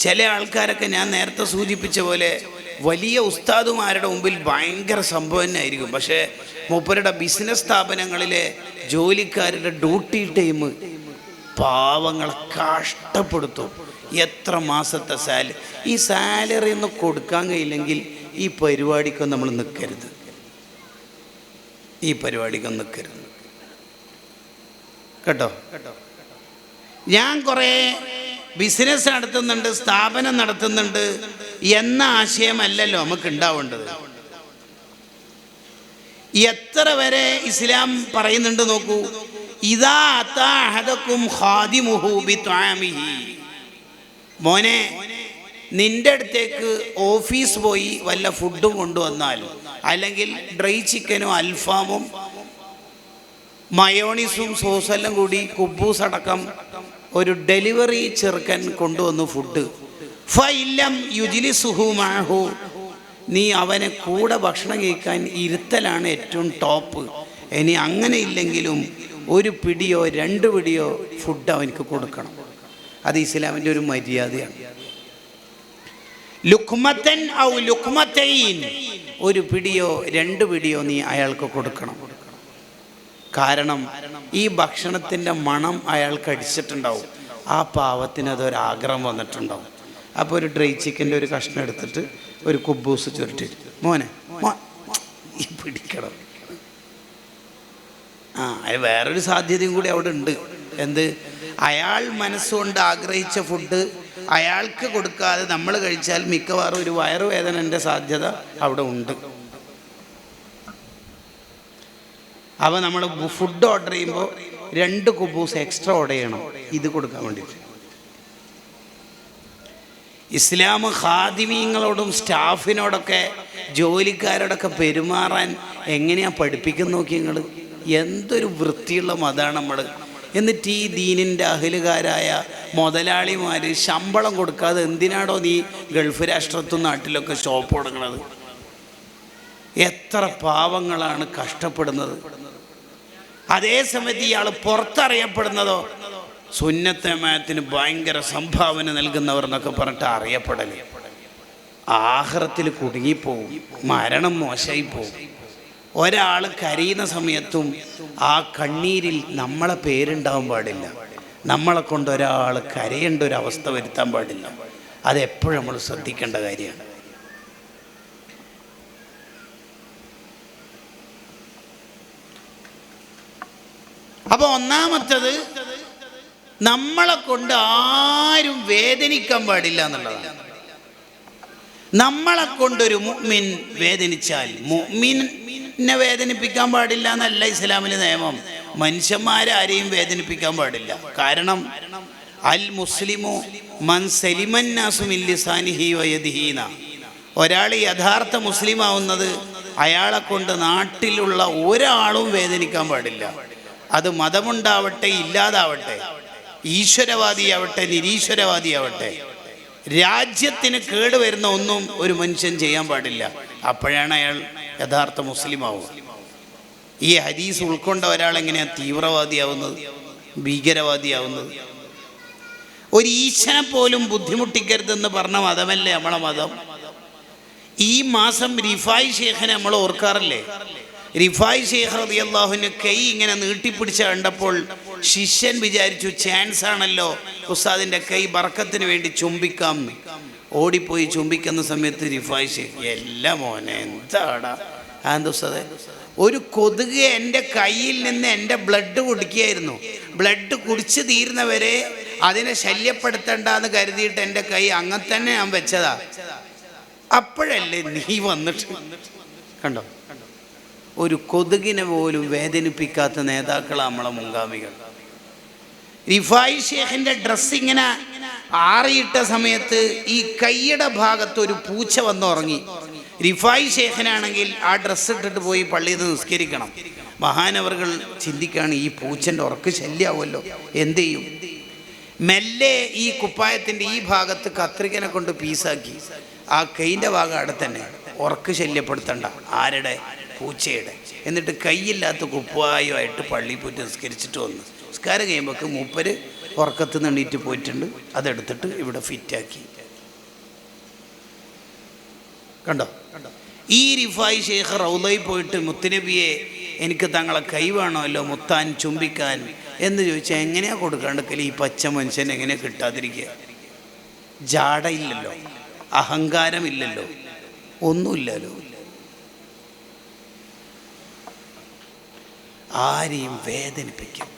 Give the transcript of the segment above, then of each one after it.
ചില ആൾക്കാരൊക്കെ ഞാൻ നേരത്തെ സൂചിപ്പിച്ച പോലെ വലിയ ഉസ്താദുമാരുടെ മുമ്പിൽ ഭയങ്കര സംഭവം തന്നെ ആയിരിക്കും. പക്ഷേ മൂപ്പരുടെ ബിസിനസ് സ്ഥാപനങ്ങളിലെ ജോലിക്കാരുടെ ഡ്യൂട്ടി ടൈം പാവങ്ങളെ കഷ്ടപ്പെടുത്തും. എത്ര മാസത്തെ സാലറി, ഈ സാലറി ഒന്നും കൊടുക്കാൻ കഴിയില്ലെങ്കിൽ ഈ പരിപാടിക്കൊന്നും നമ്മൾ നിൽക്കരുത്, ഈ പരിപാടിക്കൊന്നും നിൽക്കരുത് കേട്ടോ. ഞാൻ കുറേ ബിസിനസ് നടത്തുന്നുണ്ട്, സ്ഥാപനം നടത്തുന്നുണ്ട് എന്ന ആശയമല്ലല്ലോ നമുക്ക് ഉണ്ടാവേണ്ടത്. എത്ര വരെ ഇസ്ലാം പറയുന്നുണ്ട് നോക്കൂ. ഇദാ അതാ അഹദകും ഖാദിമുഹു ബിത്വാമിഹി, മോനെ നിന്റെ അടുത്തേക്ക് ഓഫീസ് പോയി വല്ല ഫുഡും കൊണ്ടുവന്നാൽ, അല്ലെങ്കിൽ ഡ്രൈ ചിക്കനും അൽഫാമും മയോണീസും സോസെല്ലാം കൂടി കുബൂസ് അടക്കം ഒരു ഡെലിവറി ചെറുക്കൻ കൊണ്ടുവന്നു ഫുഡ്, ഫഇല്ലം യുജ്ലിസുഹു മഅഹു, നീ അവനെ കൂടെ ഭക്ഷണം കഴിക്കാൻ ഇരുത്തലാണ് ഏറ്റവും ടോപ്പ്. ഇനി അങ്ങനെ ഇല്ലെങ്കിലും ഒരു പിടിയോ 2 പിടിയോ ഫുഡ് അവനക്ക് കൊടുക്കണം. അത് ഇസ്ലാമിൻ്റെ ഒരു മര്യാദയാണ്. ലുക്മത്തൻ ഔ ലുക്മത്തൈൻ, ഒരു പിടിയോ 2 പിടിയോ നീ അയാൾക്ക് കൊടുക്കണം. കാരണം ഈ ഭക്ഷണത്തിൻ്റെ മണം അയാൾക്ക് അടിച്ചിട്ടുണ്ടാവും, ആ പാവത്തിന് അതൊരാഗ്രഹം വന്നിട്ടുണ്ടാവും. അപ്പോൾ ഒരു ഡ്രൈ ചിക്കൻ്റെ ഒരു കഷ്ണം എടുത്തിട്ട് ഒരു കുബൂസ് ചുരുട്ടി, മോനെ ഈ പിടിക്കണം. അത് വേറൊരു സാധ്യതയും കൂടി അവിടെ ഉണ്ട്. എന്ത്? അയാൾ മനസ്സുകൊണ്ട് ആഗ്രഹിച്ച ഫുഡ് അയാൾക്ക് കൊടുക്കാതെ നമ്മൾ കഴിച്ചാൽ മിക്കവാറും ഒരു വയറുവേദനൻ്റെ സാധ്യത അവിടെ ഉണ്ട്. അപ്പോൾ നമ്മൾ ഫുഡ് ഓർഡർ ചെയ്യുമ്പോൾ 2 കുബൂസ് എക്സ്ട്രാ ഓർഡർ ചെയ്യണം, ഇത് കൊടുക്കാൻ വേണ്ടിയിട്ട്. ഇസ്ലാം ഖാദിമീങ്ങളോടും സ്റ്റാഫിനോടൊക്കെ ജോലിക്കാരോടൊക്കെ പെരുമാറാൻ എങ്ങനെയാണ് പഠിപ്പിക്കുന്ന നോക്കി നിങ്ങൾ. എന്തൊരു വൃത്തിയുള്ള മതമാണ് നമ്മൾ. എന്നിട്ട് ഈ ദീനിൻ്റെ അഹലുകാരായ മുതലാളിമാർ ശമ്പളം കൊടുക്കാതെ എന്തിനാണോ നീ ഗൾഫ് രാഷ്ട്രത്തും നാട്ടിലൊക്കെ ഷോപ്പ് തുടങ്ങുന്നത്? എത്ര പാവങ്ങളാണ് കഷ്ടപ്പെടുന്നത്. അതേസമയത്ത് ഇയാൾ പുറത്തറിയപ്പെടുന്നതോ സുന്നത്ത് ജമാഅത്തിന് ഭയങ്കര സംഭാവന നൽകുന്നവർ എന്നൊക്കെ പറഞ്ഞിട്ട് അറിയപ്പെടൽ. ആഖിറത്തിൽ കുടുങ്ങിപ്പോവും, മരണം മോശമായി പോവും. ഒരാൾ കരയുന്ന സമയത്തും ആ കണ്ണീരിൽ നമ്മളെ പേരുണ്ടാവാൻ പാടില്ല. നമ്മളെ കൊണ്ട് ഒരാൾ കരയേണ്ട ഒരു അവസ്ഥ വരുത്താൻ പാടില്ല. അതെപ്പോഴും നമ്മൾ ശ്രദ്ധിക്കേണ്ട കാര്യമാണ്. അപ്പോൾ ഒന്നാമത്തത്, നമ്മളെ കൊണ്ട് ആരും വേദനിക്കാൻ പാടില്ല എന്നുള്ളതാണ്. നമ്മളെ കൊണ്ടൊരു മുഅ്മിൻ വേദനിച്ചാൽ, മുഅ്മിനെ വേദനിപ്പിക്കാൻ പാടില്ല എന്നല്ല ഇസ്ലാമിലെ നിയമം. മനുഷ്യന്മാരാരെയും വേദനിപ്പിക്കാൻ പാടില്ല. കാരണം അൽ മുസ്ലിമു മൻ സലിമൻ നാസു മിൻ ലിസാനിഹി വയദിഹി, ഒരാൾ യഥാർത്ഥ മുസ്ലിം ആവുന്നത് അയാളെ കൊണ്ട് നാട്ടിലുള്ള ഒരാളും വേദനിക്കാൻ പാടില്ല. അത് മതമുണ്ടാവട്ടെ ഇല്ലാതാവട്ടെ, ഈശ്വരവാദിയാവട്ടെ നിരീശ്വരവാദിയാവട്ടെ, രാജ്യത്തിന് കേടുവരുന്ന ഒന്നും ഒരു മനുഷ്യൻ ചെയ്യാൻ പാടില്ല. അപ്പോഴാണ് അയാൾ യഥാർത്ഥ മുസ്ലിം ആവുക. ഈ ഹദീസ് ഉൾക്കൊണ്ട ഒരാൾ എങ്ങനെയാണ് തീവ്രവാദിയാവുന്നത്, ഭീകരവാദിയാവുന്നത്? ഒരു ഈശ്വരനെ പോലും ബുദ്ധിമുട്ടിക്കരുതെന്ന് പറഞ്ഞ മതമല്ലേ നമ്മളെ മതം? ഈ മാസം റിഫായി ഷേഖിനെ നമ്മൾ ഓർക്കാറില്ലേ? റിഫായി ഷേഖ് റളിയല്ലാഹുവിന് കൈ ഇങ്ങനെ നീട്ടിപ്പിടിച്ച കണ്ടപ്പോൾ ശിഷ്യൻ വിചാരിച്ചു ചാൻസ് ആണല്ലോ ഉസ്താദിൻ്റെ കൈ ബർക്കത്തിന് വേണ്ടി ചുംബിക്കാം. ഓടിപ്പോയി ചുംബിക്കുന്ന സമയത്ത് റിഫായി ഷേഖ്, എല്ലാ മോനെ എന്താടാ അതെന്താ ഉസ്താദേ? ഒരു കൊതുക് എൻ്റെ കയ്യിൽ നിന്ന് എൻ്റെ ബ്ലഡ് കുടിക്കുകയായിരുന്നു. ബ്ലഡ് കുടിച്ച് തീരുന്നവരെ അതിനെ ശല്യപ്പെടുത്തണ്ടെന്ന് കരുതിയിട്ട് എൻ്റെ കൈ അങ്ങനെ തന്നെ ഞാൻ വെച്ചതാ. അപ്പോഴല്ലേ നീ വന്നിട്ട് കണ്ടോ? ഒരു കൊതുകിനെ പോലും വേദനിപ്പിക്കാത്ത നേതാക്കളാണ് നമ്മളെ മുൻഗാമികൾ. റിഫായി ഷേഖിൻ്റെ ഡ്രസ്സ് ഇങ്ങനെ ആറിയിട്ട സമയത്ത് ഈ കൈയുടെ ഭാഗത്ത് ഒരു പൂച്ച വന്നുറങ്ങി. റിഫായി ഷേഖിനാണെങ്കിൽ ആ ഡ്രസ്സ് ഇട്ടിട്ട് പോയി പള്ളിയിൽ നിന്ന് നിസ്കരിക്കണം. മഹാനവറുകൾ ചിന്തിക്കുകയാണ്, ഈ പൂച്ചൻ്റെ ഉറക്ക് ശല്യമാവുമല്ലോ, എന്ത് ചെയ്യും? മെല്ലെ ഈ കുപ്പായത്തിൻ്റെ ഈ ഭാഗത്ത് കത്രികനെ കൊണ്ട് പീസാക്കി ആ കൈൻ്റെ ഭാഗം അവിടെ തന്നെ, ഉറക്ക് ശല്യപ്പെടുത്തണ്ട. ആരുടെ? പൂച്ചയുടെ. എന്നിട്ട് കൈയില്ലാത്ത കുപ്പായമായിട്ട് പള്ളിയിൽ പോയിട്ട് നിസ്കരിച്ചിട്ട് വന്നു. നിസ്കാരം കഴിയുമ്പോൾ മൂപ്പര് ഉറക്കത്ത് നിന്ന് എണീറ്റ് പോയിട്ടുണ്ട്. അതെടുത്തിട്ട് ഇവിടെ ഫിറ്റാക്കി. കണ്ടോ? ഈ റിഫായി ഷെയ്ഖ് റൗളയിൽ പോയിട്ട് മുത്തുനബിയെ എനിക്ക് തങ്ങളെ കൈ വേണമല്ലോ മുത്താൻ ചുംബിക്കാൻ എന്ന് ചോദിച്ചാൽ എങ്ങനെയാ കൊടുക്കാണ്ടിക്കല്? ഈ പച്ച മനുഷ്യൻ എങ്ങനെ കിട്ടാതിരിക്കുക? ജാടയില്ലല്ലോ, അഹങ്കാരമില്ലല്ലോ, ഒന്നുമില്ലല്ലോ. ആരെയും വേദനിപ്പിക്കരുത്,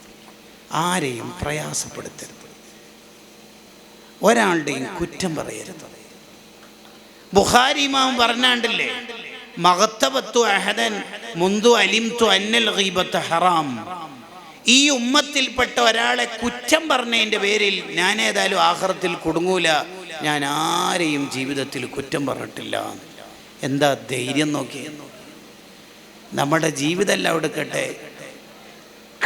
ആരെയും പ്രയാസപ്പെടുത്തരുത്, ഒരാളുടെയും കുറ്റം പറയരുത്. ബുഖാരി ഇമാം പറഞ്ഞാണ്ടില്ലേ, മഗത്തബത്തു അഹദൻ മുന്തു അലിംതു അന്നൽ ഗീബത്ത് ഹറാം. ഈ ഉമ്മത്തിൽപ്പെട്ട ഒരാളെ കുറ്റം പറഞ്ഞതിൻ്റെ പേരിൽ ഞാൻ ഏതായാലും ആഖിറത്തിൽ കുടുങ്ങൂല, ഞാൻ ആരെയും ജീവിതത്തിൽ കുറ്റം പറഞ്ഞിട്ടില്ല. എന്താ ധൈര്യം നോക്കി. നമ്മുടെ ജീവിതമെല്ലാം എടുക്കട്ടെ,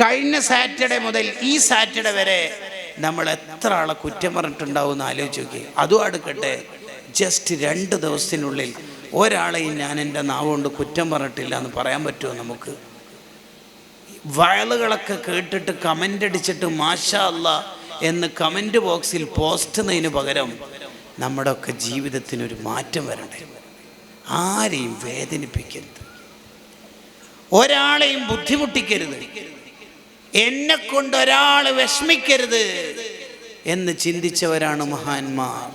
കഴിഞ്ഞ സാറ്റർഡേ മുതൽ ഈ സാറ്റർഡേ വരെ നമ്മൾ എത്ര ആളെ കുറ്റം പറഞ്ഞിട്ടുണ്ടാവും എന്ന് ആലോചിച്ച് നോക്കി. അതും എടുക്കട്ടെ, ജസ്റ്റ് 2 ദിവസത്തിനുള്ളിൽ ഒരാളെയും ഞാൻ എൻ്റെ നാവ് കൊണ്ട് കുറ്റം പറഞ്ഞിട്ടില്ല എന്ന് പറയാൻ പറ്റുമോ നമുക്ക്? വയലുകളൊക്കെ കേട്ടിട്ട് കമൻ്റ് അടിച്ചിട്ട് മാഷാ അല്ലാ എന്ന് കമൻ്റ് ബോക്സിൽ പോസ്റ്റ് ചെയ്യുന്നതിന് പകരം നമ്മുടെയൊക്കെ ജീവിതത്തിനൊരു മാറ്റം വരണ്ടേ? ആരെയും വേദനിപ്പിക്കരുത്, ഒരാളെയും ബുദ്ധിമുട്ടിക്കരുത്, എന്നെ കൊണ്ട് ഒരാൾ വിഷമിക്കരുത് എന്ന് ചിന്തിച്ചവരാണ് മഹാന്മാർ.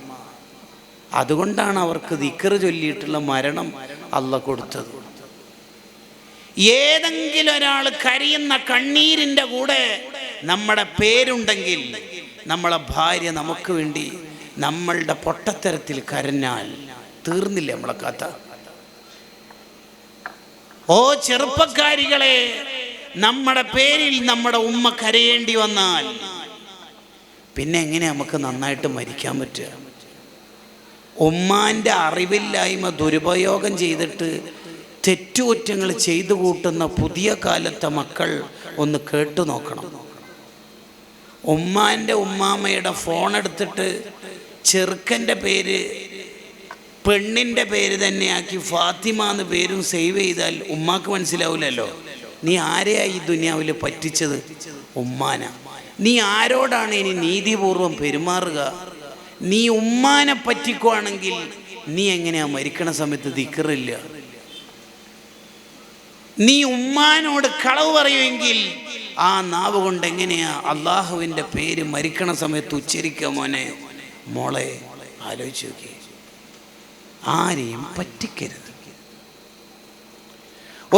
അതുകൊണ്ടാണ് അവർക്ക് ദിക്ർ ചൊല്ലിയിട്ടുള്ള മരണം അല്ലാഹ് കൊടുത്തത്. ഏതെങ്കിലും ഒരാൾ കരയുന്ന കണ്ണീരിൻ്റെ കൂടെ നമ്മുടെ പേരുണ്ടെങ്കിൽ, നമ്മളെ ഭാര്യ നമുക്ക് വേണ്ടി നമ്മളുടെ പൊട്ടത്തരത്തിൽ കരഞ്ഞാൽ തീർന്നില്ലേ നമ്മളെ കഥ? ഓ ചെറുപ്പക്കാരികളെ, നമ്മുടെ പേരിൽ നമ്മുടെ ഉമ്മ കരയേണ്ടി വന്നാൽ പിന്നെ എങ്ങനെ നമുക്ക് നന്നായിട്ട് മരിക്കാൻ പറ്റുക? ഉമ്മാൻ്റെ അറിവില്ലായ്മ ദുരുപയോഗം ചെയ്തിട്ട് തെറ്റുകുറ്റങ്ങൾ ചെയ്തു കൂട്ടുന്ന പുതിയ കാലത്തെ മക്കൾ ഒന്ന് കേട്ടു നോക്കണം. ഉമ്മാൻ്റെ ഉമ്മാമ്മയുടെ ഫോൺ എടുത്തിട്ട് ചെറുക്കൻ്റെ പേര് പെണ്ണിൻ്റെ പേര് തന്നെയാക്കി ഫാത്തിമ എന്ന് പേരും സേവ് ചെയ്താൽ ഉമ്മാക്ക് മനസ്സിലാവില്ലല്ലോ നീ ആരെയാ ഈ ദുനിയാവിൽ പറ്റിച്ചത്? ഉമ്മാന. നീ ആരോടാണ് ഇനി നീതിപൂർവം പെരുമാറുക? നീ ഉമ്മാനെ പറ്റിക്കുവാണെങ്കിൽ നീ എങ്ങനെയാ മരിക്കണ സമയത്ത് ദിക്റില്ല? നീ ഉമ്മാനോട് കളവ് പറയുമെങ്കിൽ ആ നാവ് കൊണ്ട് എങ്ങനെയാ അള്ളാഹുവിൻ്റെ പേര് മരിക്കണ സമയത്ത് ഉച്ചരിക്കുക? മോനെ മോളെ ആലോചിച്ച് നോക്കി. ആരെയും പറ്റിക്കരുത്.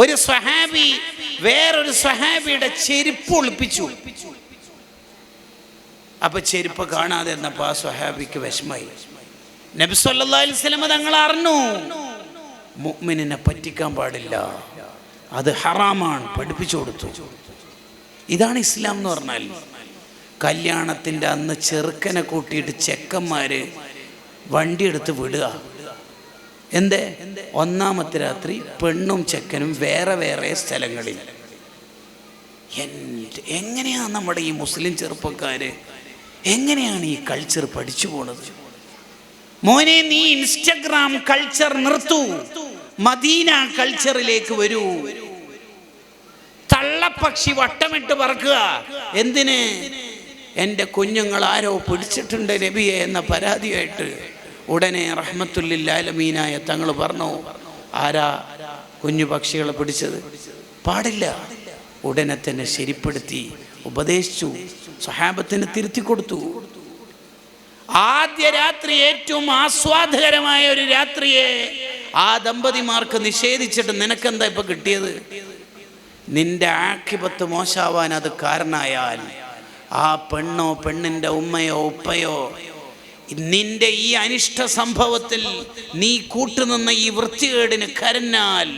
ഒരു സ്വഹാബി വേറൊരു സ്വഹാബിയുടെ ചെരുപ്പ് ഒളിപ്പിച്ചു. അപ്പൊ ചെരുപ്പ് കാണാതെ എന്നപ്പോ ആ സ്വഹാബിക്ക് വിഷമായി. നബി സല്ലല്ലാഹു അലൈഹി വസല്ലം തങ്ങൾ അറിഞ്ഞു മുഅ്മിനിനെ പറ്റിക്കാൻ പാടില്ല, അത് ഹറാമാണ്, പഠിപ്പിച്ചു കൊടുത്തു. ഇതാണ് ഇസ്ലാം എന്ന് പറഞ്ഞാൽ. കല്യാണത്തിൻ്റെ അന്ന് ചെറുക്കനെ കൂട്ടിയിട്ട് ചെക്കന്മാര് വണ്ടിയെടുത്ത് വിടുക. എന്തേ? ഒന്നാമത്തെ രാത്രി പെണ്ണും ചെക്കനും വേറെ വേറെ സ്ഥലങ്ങളിൽ. എങ്ങനെയാണ് നമ്മുടെ ഈ മുസ്ലിം ചെറുപ്പക്കാര് എങ്ങനെയാണ് ഈ കൾച്ചർ പഠിച്ചു പോണത്? മോനെ, നീ ഇൻസ്റ്റഗ്രാം കൾച്ചർ നിർത്തൂ, മദീന കൾച്ചറിലേക്ക് വരൂ. തള്ളപ്പക്ഷി വട്ടമിട്ട് പറക്കുക. എന്തിന്? എൻ്റെ കുഞ്ഞുങ്ങൾ ആരോ പിടിച്ചിട്ടുണ്ട് നബിയെ എന്ന പരാതിയായിട്ട്. ഉടനെ റഹ്മത്തുല്ലിൽ ആലമീനായ തങ്ങൾ പറഞ്ഞു, ആരാ കുഞ്ഞു പക്ഷികളെ പിടിച്ചത്? പാടില്ല. ഉടനെ തന്നെ ശരിപ്പെടുത്തി ഉപദേശിച്ചു, സഹാബത്തിന് തിരുത്തി കൊടുത്തു. ആദ്യ രാത്രി ഏറ്റവും ആസ്വാദകരമായ ഒരു രാത്രിയെ ആ ദമ്പതിമാർക്ക് നിഷേധിച്ചിട്ട് നിനക്കെന്താ ഇപ്പൊ കിട്ടിയത്? നിന്റെ ആഖിബത്ത് മോശാവാൻ അത് കാരണമായാൽ ആ പെണ്ണോ പെണ്ണിൻ്റെ ഉമ്മയോ ഉപ്പയോ നിന്റെ ഈ അനിഷ്ട സംഭവത്തിൽ നീ കൂട്ടുനിന്ന ഈ വൃത്തികേടിന് കരഞ്ഞാൽ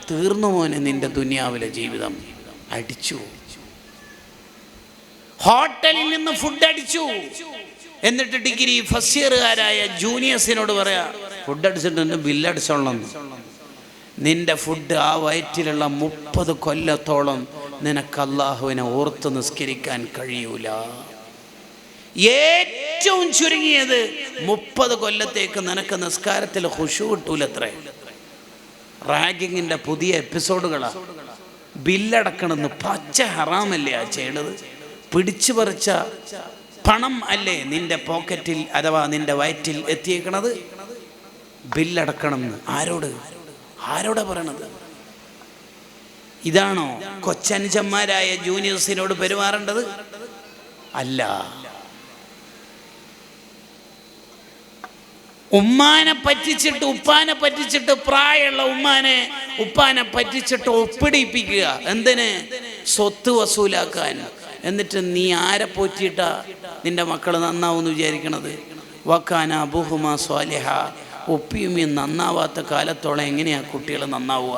തീർന്നു മോനെ നിന്റെ ദുനിയാവിലെ ജീവിതം. അടിച്ചു, ഹോട്ടലിൽ നിന്ന് ഫുഡ് അടിച്ചു. എന്നിട്ട് ഡിഗ്രി ഫസ്റ്റ് ഇയറുകാരായ ജൂനിയേഴ്സിനോട് പറയാ, ഫുഡ് അടിച്ചിട്ട് ബില്ലടിച്ചോളണം. നിന്റെ ഫുഡ് ആ വയറ്റിലുള്ള 30 കൊല്ലത്തോളം നിനക്ക് അല്ലാഹുവിനെ ഓർത്ത് നിസ്കരിക്കാൻ കഴിയൂല. ഏറ്റവും ചുരുങ്ങിയത് 30 കൊല്ലത്തേക്ക് നിനക്ക് നിസ്കാരത്തിൽ ഖുശൂ കിട്ടൂലത്രേ. റാഗിങ്ങിന്റെ പുതിയ എപ്പിസോഡുകളാ. ബില്ലടക്കണമെന്ന് പച്ച ഹറാമല്ലേ ആ ചെയ്യണത്? പിടിച്ചു പറിച്ച പണം അല്ലേ നിന്റെ പോക്കറ്റിൽ അഥവാ നിന്റെ വയറ്റിൽ എത്തിയേക്കണത്? ബില്ലടക്കണം എന്ന്. ആരോടാ പറയണത്? ഇതാണോ കൊച്ചനുജന്മാരായ ജൂനിയേഴ്സിനോട് പെരുമാറേണ്ടത്? അല്ല. ഉമ്മാനെ പറ്റിച്ചിട്ട് ഉപ്പാനെ പറ്റിച്ചിട്ട്, പ്രായമുള്ള ഉപ്പാനെ പറ്റിച്ചിട്ട് ഒപ്പിടിപ്പിക്കുക. എന്തിന്? സ്വത്ത് വസൂലാക്കാൻ. എന്നിട്ട് നീ ആരെ പോറ്റിയിട്ടാ നിന്റെ മക്കൾ നന്നാവുമെന്ന് വിചാരിക്കണത്? വക്കാന അബൂഹുമാ സ്വാലിഹ. ഉപ്പിയും നന്നാവാത്ത കാലത്തോളം എങ്ങനെയാ കുട്ടികൾ നന്നാവുക?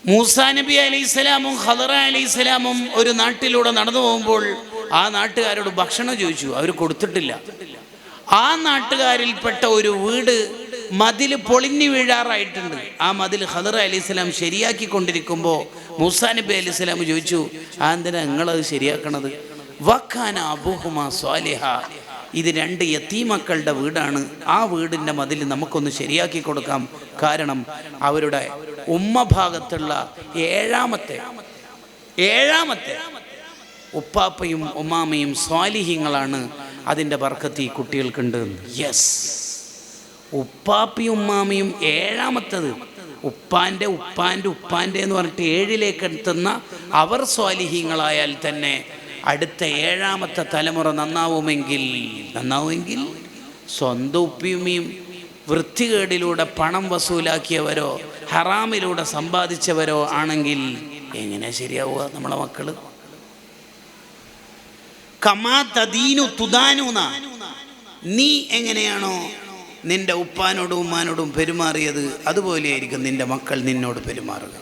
മൂസാ നബി അലൈഹിസ്സലാമും ഖദർ അലൈഹിസ്സലാമും ഒരു നാട്ടിലൂടെ നടന്നു പോകുമ്പോൾ ആ നാട്ടുകാരോട് ഭക്ഷണം ചോദിച്ചു. അവർ കൊടുത്തിട്ടില്ല. ആ നാട്ടുകാരിൽപ്പെട്ട ഒരു വീട് മതിൽ പൊളിഞ്ഞു വീഴാറായിട്ടുണ്ട്. ആ മതിൽ ഖദർ അലൈഹിസ്സലാം ശരിയാക്കിക്കൊണ്ടിരിക്കുമ്പോൾ മൂസാ നബി അലൈഹിസ്സലാം ചോദിച്ചു, എന്തിനാ നിങ്ങളത് ശരിയാക്കണത്? വക്കാന അബൂഹുമാ സ്വാലിഹ. ഇത് 2 യതീമക്കളുടെ വീടാണ്. ആ വീടിൻ്റെ മതിൽ നമുക്കൊന്ന് ശരിയാക്കി കൊടുക്കാം. കാരണം അവരുടെ ഉമ്മ ഭാഗത്തുള്ള ഏഴാമത്തെ ഉപ്പാപ്പയും ഉമ്മാമയും സ്വാലിഹ്യങ്ങളാണ്. അതിൻ്റെ ബർക്കത്ത് ഈ കുട്ടികൾക്കുണ്ട്. യെസ്, ഉപ്പാപ്പയും ഉമ്മാമയും ഏഴാമത്തത്. ഉപ്പാൻ്റെ എന്ന് പറഞ്ഞിട്ട് 7ലേക്ക് എത്തുന്ന അവർ സ്വാലിഹ്യങ്ങളായാൽ തന്നെ അടുത്ത 7ാമത്തെ തലമുറ നന്നാവുമെങ്കിൽ സ്വന്തം ഉപ്പിയുമ്മയും വൃത്തികേടിലൂടെ പണം വസൂലാക്കിയവരോ ഹറാമിലൂടെ സമ്പാദിച്ചവരോ ആണെങ്കിൽ എങ്ങനെ ശരിയാവുക നമ്മളെ മക്കള്? കമാ തദീനു തുദാനൂന. നീ എങ്ങനെയാണോ നിന്റെ ഉപ്പാനോടും ഉമ്മാനോടും പെരുമാറിയത് അതുപോലെയായിരിക്കും നിന്റെ മക്കൾ നിന്നോട് പെരുമാറുക.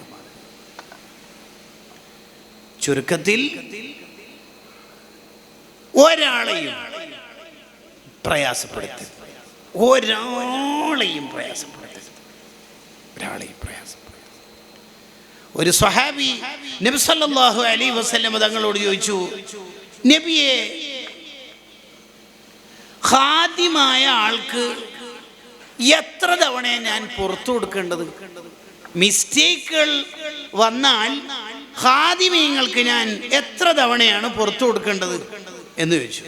ചുരുക്കത്തിൽ ഒരാളെയും പ്രയാസപ്പെടുത്തരുത്. ഒരു സ്വഹാബി നബി സല്ലല്ലാഹു അലൈഹി വസല്ലം തങ്ങളോട് ചോദിച്ചു, നബിയെ, ഖാദിമായ ആൾക്ക് എത്ര തവണയാണ് ഞാൻ പുറത്തു കൊടുക്കേണ്ടത്? മിസ്റ്റേക്കുകൾ വന്നാൽ ഖാദിമീങ്ങൾക്ക് ഞാൻ എത്ര തവണയാണ് പുറത്തു കൊടുക്കേണ്ടത് എന്ന് ചോദിച്ചു.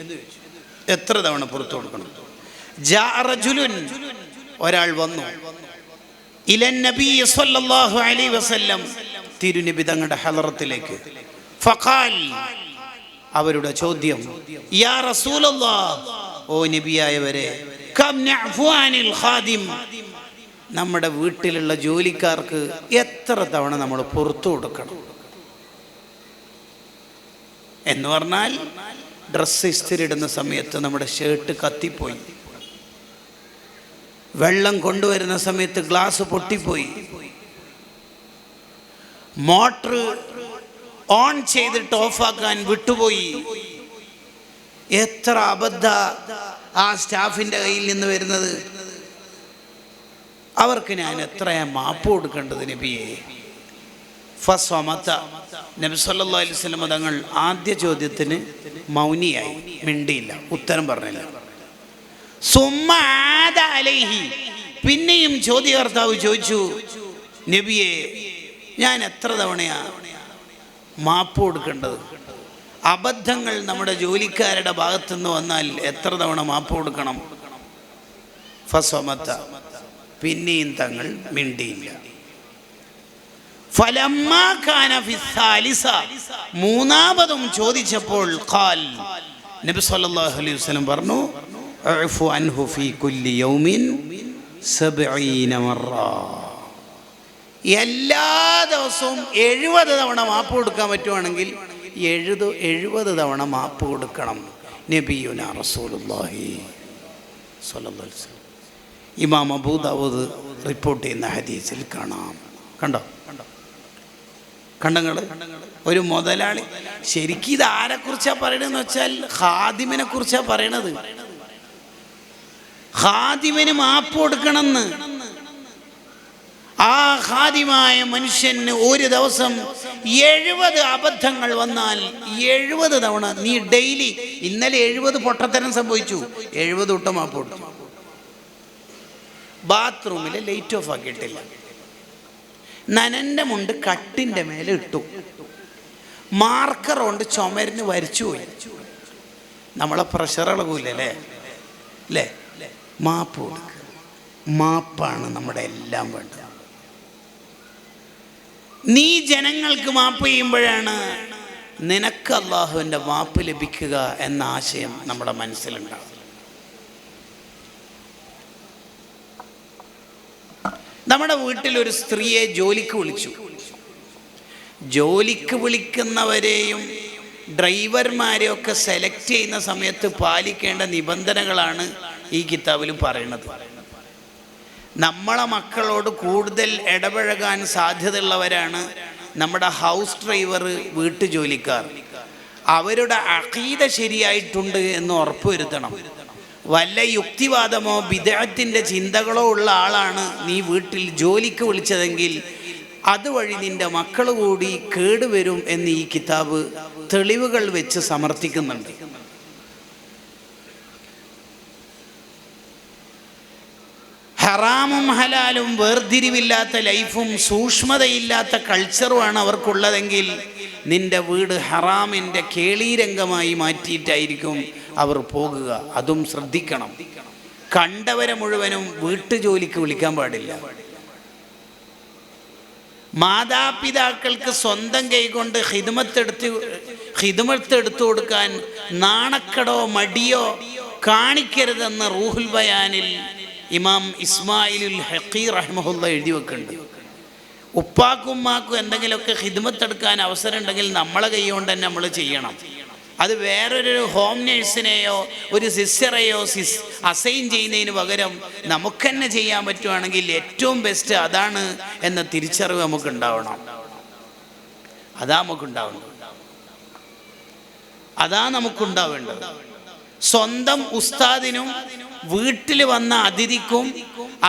എത്ര തവണ പുറത്തു കൊടുക്കണം? ഒരാൾ വന്നു ഇലൻ നബി സല്ലല്ലാഹു അലൈഹി വസല്ലം, തിരുനബി തങ്ങളുടെ ഹളറത്തിലേക്ക്. ഫഖാൽ, അവരുടെ ചോദ്യം, യാ റസൂലല്ലാഹ്, ഓ നബിയായവരെ, കം നഅഫു അനിൽ ഖാദിം, നമ്മുടെ വീട്ടിലുള്ള ജോലിക്കാർക്ക് എത്ര തവണ നമ്മൾ പുറത്തു കൊടുക്കണം? എന്ന് പറഞ്ഞാൽ ഡ്രസ്സ് ഇസ്തിരി ഇടുന്ന സമയത്ത് നമ്മുടെ ഷർട്ട് കത്തിപ്പോയി, വെള്ളം കൊണ്ടുവരുന്ന സമയത്ത് ഗ്ലാസ് പൊട്ടിപ്പോയി, മോട്ടർ ഓൺ ചെയ്തിട്ട് ഓഫാക്കാൻ വിട്ടുപോയി. എത്ര അബദ്ധ ആ സ്റ്റാഫിൻ്റെ കയ്യിൽ നിന്ന് വരുന്നത്! അവർക്ക് ഞാൻ എത്രയാ മാപ്പ് കൊടുക്കേണ്ടത് നബിയെ? ഫസ്വമത. നബി സല്ലല്ലാഹു അലൈഹി വസല്ലം തങ്ങൾ ആദ്യ ചോദ്യത്തിന് മൗനിയായി, മിണ്ടിയില്ല, ഉത്തരം പറഞ്ഞില്ല. സുമ്മാദ അലൈഹി, പിന്നെയും ചോദ്യകർത്താവ് ചോദിച്ചു, നബിയെ, ഞാൻ എത്ര തവണയാ മാപ്പ് കൊടുക്കേണ്ടത്? അബദ്ധങ്ങൾ നമ്മുടെ ജോലിക്കാരുടെ ഭാഗത്തുനിന്ന് വന്നാൽ എത്ര തവണ മാപ്പ് കൊടുക്കണം? ഫസ്വമത, പിന്നെയും തങ്ങൾ മിണ്ടിയില്ല. ഫലമ്മാ കാന ഫിസ്സാലിസ, മൂന്നാമതും ചോദിച്ചപ്പോൾ ഖാൽ, നബി സല്ലല്ലാഹു അലൈഹി വസല്ലം പറഞ്ഞു, അഅഫു അൻഹു ഫീ കുല്ലി യൗമിൻ 70 മറ. എല്ലാ ദിവസവും 70 തവണ മാപ്പ് കൊടുക്കാൻ പറ്റുവാണെങ്കിൽ 70 തവണ മാപ്പ് കൊടുക്കണം. നബിയുനാ റസൂലുള്ളാഹി സ്വല്ലല്ലാഹു അലൈഹി വസല്ലം. ഇമാം അബൂ ദാവൂദ് റിപ്പോർട്ട് ചെയ്യുന്ന ഹദീസിൽ കാണാം. കണ്ടങ്ങൾ ഒരു മുതലാളി, ശരിക്കും ഇത് ആരെക്കുറിച്ചാണ് പറയണതെന്ന് വെച്ചാൽ ഖാദിമിനെ കുറിച്ചാണ് പറയണത്. ഖാദിമിന് മാപ്പ് കൊടുക്കണമെന്ന്. ആ ഖാദിമായ മനുഷ്യന് ഒരു ദിവസം 70 അബദ്ധങ്ങൾ വന്നാൽ 70 തവണ നീ ഡെയിലി, ഇന്നലെ 70 പൊട്ടത്തരം സംഭവിച്ചു, 70 തൊട്ട് മാപ്പ് കൊടുത്തു. ബാത്റൂമിൽ ലൈറ്റ് ഓഫ് ആക്കിയിട്ടില്ല, നനൻ്റെ മുണ്ട് കട്ടിൻ്റെ മേലെ ഇട്ടു, മാർക്കർ കൊണ്ട് ചുമരിന് വരച്ചു പോയി. നമ്മളെ പ്രഷർ ഇളകൂലേ? അല്ലേ? മാപ്പ് കൊടുക്കുക. മാപ്പാണ് നമ്മുടെ എല്ലാം വേണ്ടത്. നീ ജനങ്ങൾക്ക് മാപ്പ് ചെയ്യുമ്പോഴാണ് നിനക്ക് അള്ളാഹുവിൻ്റെ മാപ്പ് ലഭിക്കുക എന്ന ആശയം നമ്മുടെ മനസ്സിലുണ്ടാകും. നമ്മുടെ വീട്ടിലൊരു സ്ത്രീയെ ജോലിക്ക് വിളിച്ചു. ജോലിക്ക് വിളിക്കുന്നവരെയും ഡ്രൈവർമാരെയൊക്കെ സെലക്ട് ചെയ്യുന്ന സമയത്ത് പാലിക്കേണ്ട നിബന്ധനകളാണ് ഈ കിതാബിൽ പറയുന്നത്. നമ്മളെ മക്കളോട് കൂടുതൽ ഇടപഴകാൻ സാധ്യതയുള്ളവരാണ് നമ്മുടെ ഹൗസ് ഡ്രൈവർ, വീട്ടുജോലിക്കാർ. അവരുടെ അഖീദ ശരിയായിട്ടുണ്ട് എന്ന് ഉറപ്പുവരുത്തണം. വല്ല യുക്തിവാദമോ ബിദ്അത്തിന്റെ ചിന്തകളോ ഉള്ള ആളാണ് നീ വീട്ടിൽ ജോലിക്ക് വിളിച്ചതെങ്കിൽ അതുവഴി നിന്റെ മക്കൾ കൂടി കേടുവരും എന്ന് ഈ കിതാബ് തെളിവുകൾ വെച്ച് സമർത്ഥിക്കുന്നുണ്ട്. ഹറാമും ഹലാലും വേർതിരിവില്ലാത്ത ലൈഫും സൂക്ഷ്മതയില്ലാത്ത കൾച്ചറുമാണ് അവർക്കുള്ളതെങ്കിൽ നിന്റെ വീട് ഹറാമിൻ്റെ കേളീരംഗമായി മാറ്റിയിട്ടായിരിക്കും അവർ പോകുക. അതും ശ്രദ്ധിക്കണം. കണ്ടവരെ മുഴുവനും വീട്ടുജോലിക്ക് വിളിക്കാൻ പാടില്ല. മാതാപിതാക്കൾക്ക് സ്വന്തം കൈകൊണ്ട് ഖിദ്മത്തെടുത്തു കൊടുക്കാൻ നാണക്കടോ മടിയോ കാണിക്കരുതെന്ന് റൂഹുൽ ബയാനിൽ ഇമാം ഇസ്മായിലുൽ ഹഖീ റഹ്മഹുല്ലാ എഴുതി വെക്കുന്നുണ്ട്. ഉപ്പാക്കും ഉമ്മാക്കും എന്തെങ്കിലുമൊക്കെ ഖിദ്മത്തെടുക്കാൻ അവസരം ഉണ്ടെങ്കിൽ നമ്മളെ കൈ കൊണ്ട് തന്നെ നമ്മൾ ചെയ്യണം. അത് വേറൊരു ഹോം നേഴ്സിനെയോ ഒരു സിസ്റ്ററെയോ അസൈൻ ചെയ്യുന്നതിന് പകരം നമുക്ക് തന്നെ ചെയ്യാൻ പറ്റുവാണെങ്കിൽ ഏറ്റവും ബെസ്റ്റ് അതാണ് എന്ന തിരിച്ചറിവ് നമുക്കുണ്ടാവണം. അതാ നമുക്കുണ്ടാവേണ്ടത്. സ്വന്തം ഉസ്താദിനും വീട്ടിൽ വന്ന അതിഥിക്കും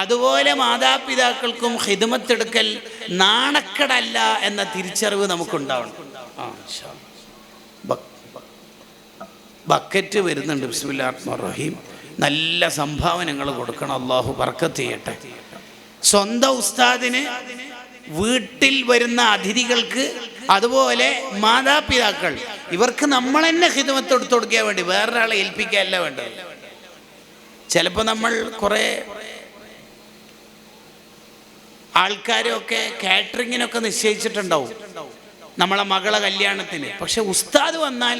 അതുപോലെ മാതാപിതാക്കൾക്കും ഖിദ്മത്തെടുക്കൽ നാണക്കേടല്ല എന്ന തിരിച്ചറിവ് നമുക്കുണ്ടാവണം. ബക്കറ്റ് വരുന്നുണ്ട്. ബിസ്മില്ലാഹിർ റഹ്മാനിർ റഹീം. നല്ല സംഭാവനകൾ കൊടുക്കണം. അള്ളാഹു ബർക്കത്ത് ചെയ്യട്ടെ. സ്വന്തം ഉസ്താദിന്, വീട്ടിൽ വരുന്ന അതിഥികൾക്ക്, അതുപോലെ മാതാപിതാക്കൾ, ഇവർക്ക് നമ്മൾ തന്നെ ഖിദ്മത്ത് എടുത്തു കൊടുക്കാൻ വേണ്ടി വേറൊരാളെ ഏൽപ്പിക്കുകയല്ല വേണ്ടത്. ചിലപ്പോൾ നമ്മൾ കുറേ ആൾക്കാരൊക്കെ കാറ്ററിങ്ങിനൊക്കെ നിശ്ചയിച്ചിട്ടുണ്ടാവും നമ്മളെ മകളെ കല്യാണത്തിന്. പക്ഷെ ഉസ്താദ് വന്നാൽ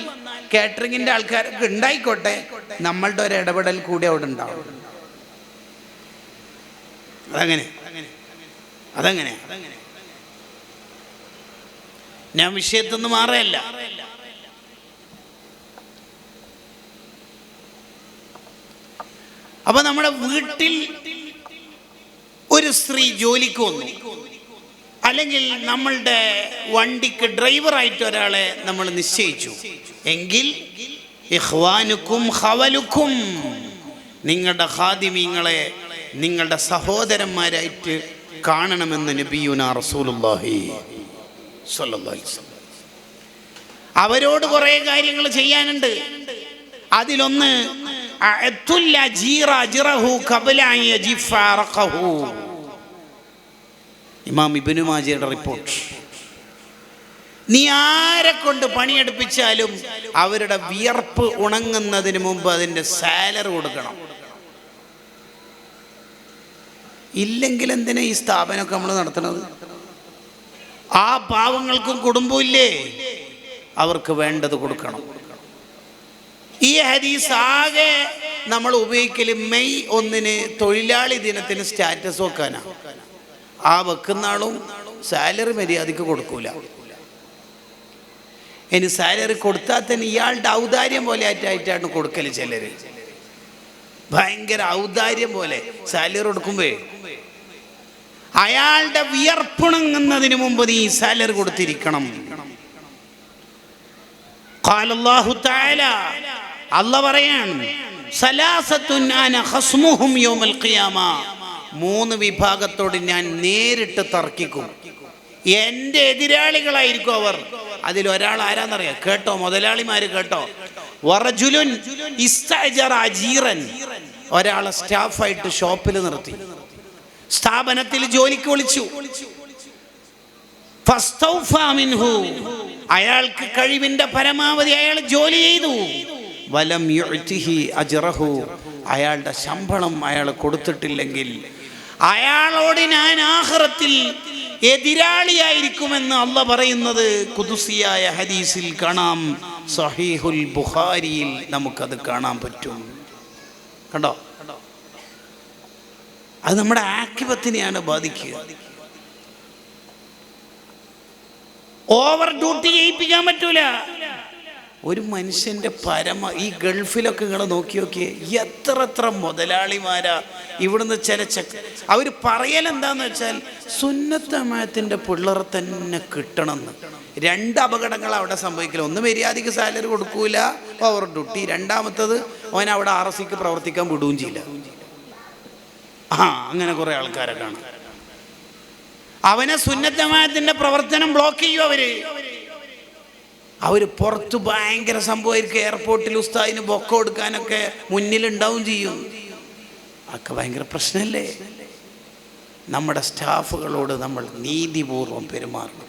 കാറ്ററിങ്ങിൻ്റെ ആൾക്കാരൊക്കെ ഉണ്ടായിക്കോട്ടെ, നമ്മളുടെ ഒരു ഇടപെടൽ കൂടി അവിടെ ഉണ്ടാവും. അതങ്ങനെ ഞാൻ വിഷയത്തിൽ നിന്ന് മാറല്ല. അപ്പൊ നമ്മുടെ വീട്ടിൽ ഒരു സ്ത്രീ ജോലിക്ക് വന്നു, അല്ലെങ്കിൽ നമ്മളുടെ വണ്ടിക്ക് ഡ്രൈവറായിട്ട് ഒരാളെ നമ്മൾ നിശ്ചയിച്ചു എങ്കിൽ ഇഖ്വാനുക്കും ഖവലുക്കും, നിങ്ങളുടെ ഖാദിമീങ്ങളെ നിങ്ങളുടെ സഹോദരന്മാരായിട്ട് കാണണമെന്ന് നബിയുനാ റസൂലുള്ളാഹി സ്വല്ലല്ലാഹി അലൈഹി വസല്ലം. അവരോട് കുറേ കാര്യങ്ങൾ ചെയ്യാനുണ്ട്. അതിലൊന്ന് ഇമാം ഇബ്നു മാജയുടെ റിപ്പോർട്ട്. നീ ആരെ കൊണ്ട് പണിയെടുപ്പിച്ചാലും അവരുടെ വിയർപ്പ് ഉണങ്ങുന്നതിന് മുമ്പ് അതിൻ്റെ സാലറി കൊടുക്കണം. ഇല്ലെങ്കിൽ എന്തിനാ ഈ സ്ഥാപനമൊക്കെ നമ്മൾ നടത്തുന്നത്? ആ പാവങ്ങൾക്കും കുടുംബമില്ലേ, അവർക്ക് വേണ്ടത് കൊടുക്കണം. ഈ ഹദീസ് ആകെ നമ്മൾ ഉപയോഗിക്കൽ മെയ് 1 തൊഴിലാളി ദിനത്തിന് സ്റ്റാറ്റസ് വെക്കാനാ. ആ വെക്കുന്ന ആളും സാലറി മര്യാദയ്ക്ക് കൊടുക്കൂല. ഇനി സാലറി കൊടുത്താൽ തന്നെ ഇയാളുടെ ഔദാര്യം പോലെ ആയിട്ടാണ് കൊടുക്കല്. ചിലര് ഭയങ്കര ഔദാര്യം പോലെ സാലറി കൊടുക്കുമ്പോ അയാളുടെ വിയർപ്പുണങ്ങുന്നതിന് മുമ്പ് നീ സാലറി കൊടുത്തിരിക്കണം. ഖാലല്ലാഹു തആല, അല്ലാഹ് പറയാണ്, സലാസത്തുൻ അന ഖസ്മുഹും യൗമൽ ഖിയാമ, 3 വിഭാഗത്തോട് ഞാൻ നേരിട്ട് തർക്കിക്കും. എൻ്റെ എതിരാളികളായിരിക്കും അവർ. അതിലൊരാൾ ആരാന്നറിയാം? കേട്ടോ മുതലാളിമാര്, കേട്ടോ. വറജുലുൻ ഇസ്തഅജറ അജീറൻ, ഒരാളെ സ്റ്റാഫായിട്ട് ഷോപ്പിൽ നിർത്തി, സ്ഥാപനത്തിൽ ജോലിക്ക് വിളിച്ചു. ഫസ്തൗഫാ മിൻഹു, അയാൾക്ക് കഴിവിന്റെ പരമാവധി അയാൾ ജോലി ചെയ്തു. വലം യുഅ്തിഹി അജ്റഹു, അയാളുടെ ശമ്പളം അയാൾ കൊടുത്തിട്ടില്ലെങ്കിൽ അയാളോട് ഞാൻ ആഖിറത്തിൽ എതിരാളിയായിരിക്കുമെന്ന് അള്ളാഹ് പറയുന്നത് ഖുദ്സിയായ ഹദീസിൽ കാണാം. സഹീഹുൽ ബുഖാരിയിൽ നമുക്കത് കാണാൻ പറ്റും. കണ്ടോ? അത് നമ്മുടെ ആഖിബത്തിനെയാണ് ബാധിക്കുക. ഓവർ ഡ്യൂട്ടി ചെയ്യിപ്പിക്കാൻ പറ്റൂല. ഒരു മനുഷ്യന്റെ ഈ ഗൾഫിലൊക്കെ നിങ്ങൾ നോക്കിയേ, എത്ര മുതലാളിമാരാ ഇവിടുന്ന് അവർ പറയലെന്താന്ന് വെച്ചാൽ സുന്നത്ത് ജമാഅത്തിന്റെ പിള്ളേർ തന്നെ കിട്ടണമെന്ന്. 2 അപകടങ്ങൾ അവിടെ സംഭവിക്കില്ല. ഒന്ന്, മര്യാദയ്ക്ക് സാലറി കൊടുക്കൂല, ഓവർ ഡ്യൂട്ടി. രണ്ടാമത്തത്, അവൻ അവിടെ RSCക്ക് പ്രവർത്തിക്കാൻ വിടുകയും ചെയ്യില്ല. അങ്ങനെ കുറെ ആൾക്കാരെ കാണും. അവനെ സുന്നത്ത് ജമാഅത്തിന്റെ പ്രവർത്തനം ബ്ലോക്ക് ചെയ്യും. അവര് പുറത്ത് ഭയങ്കര സംഭവമായിരിക്കും. എയർപോർട്ടിൽ ഉസ്താദിന് ബൊക്ക കൊടുക്കാനൊക്കെ മുന്നിലുണ്ടാവും ചെയ്യും. ഒക്കെ ഭയങ്കര പ്രശ്നമല്ലേ? നമ്മുടെ സ്റ്റാഫുകളോട് നമ്മൾ നീതിപൂർവം പെരുമാറണം.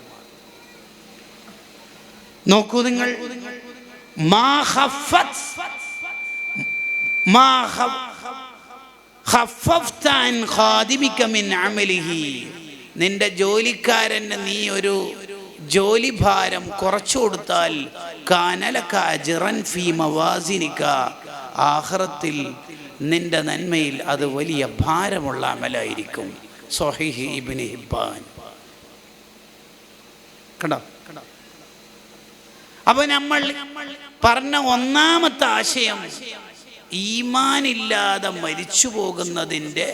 നോക്കൂ നിങ്ങൾ, നിന്റെ ജോലിക്കാരന് നീ ഒരു ജോലി ഭാരം കുറച്ചു കൊടുത്താൽ കാനലക അജ്റൻ ഫീ മവാസിനിക, ആഖിറത്തിൽ നിന്റെ നന്മയിൽ അത് വലിയ ഭാരമുള്ള അമലായിരിക്കും. സ്വഹീഹ് ഇബ്നു ഹിബ്ബാൻ. കണ്ടോ? അപ്പൊ നമ്മൾ പറഞ്ഞ ഒന്നാമത്തെ ആശയം, ഈമാനില്ലാതെ മരിച്ചു പോകുന്നതിൻ്റെ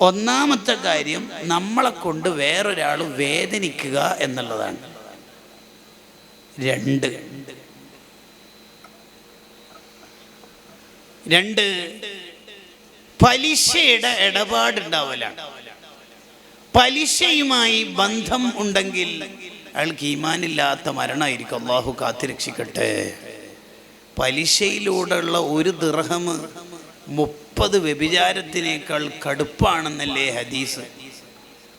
ഒന്നാമത്തെ കാര്യം നമ്മളെ കൊണ്ട് വേറൊരാൾ വേദനിക്കുക എന്നുള്ളതാണ്. 2 പലിശയുടെ ഇടപാടുണ്ടാവലാണ്. പലിശയുമായി ബന്ധം ഉണ്ടെങ്കിൽ അയാൾക്ക് ഈമാനില്ലാത്ത മരണമായിരിക്കും. അള്ളാഹു കാത്തിരക്ഷിക്കട്ടെ. പലിശയിലൂടെയുള്ള 1 ദിർഹം 30 വ്യഭിചാരത്തിനേക്കാൾ കടുപ്പാണെന്നല്ലേ ഹദീസ്.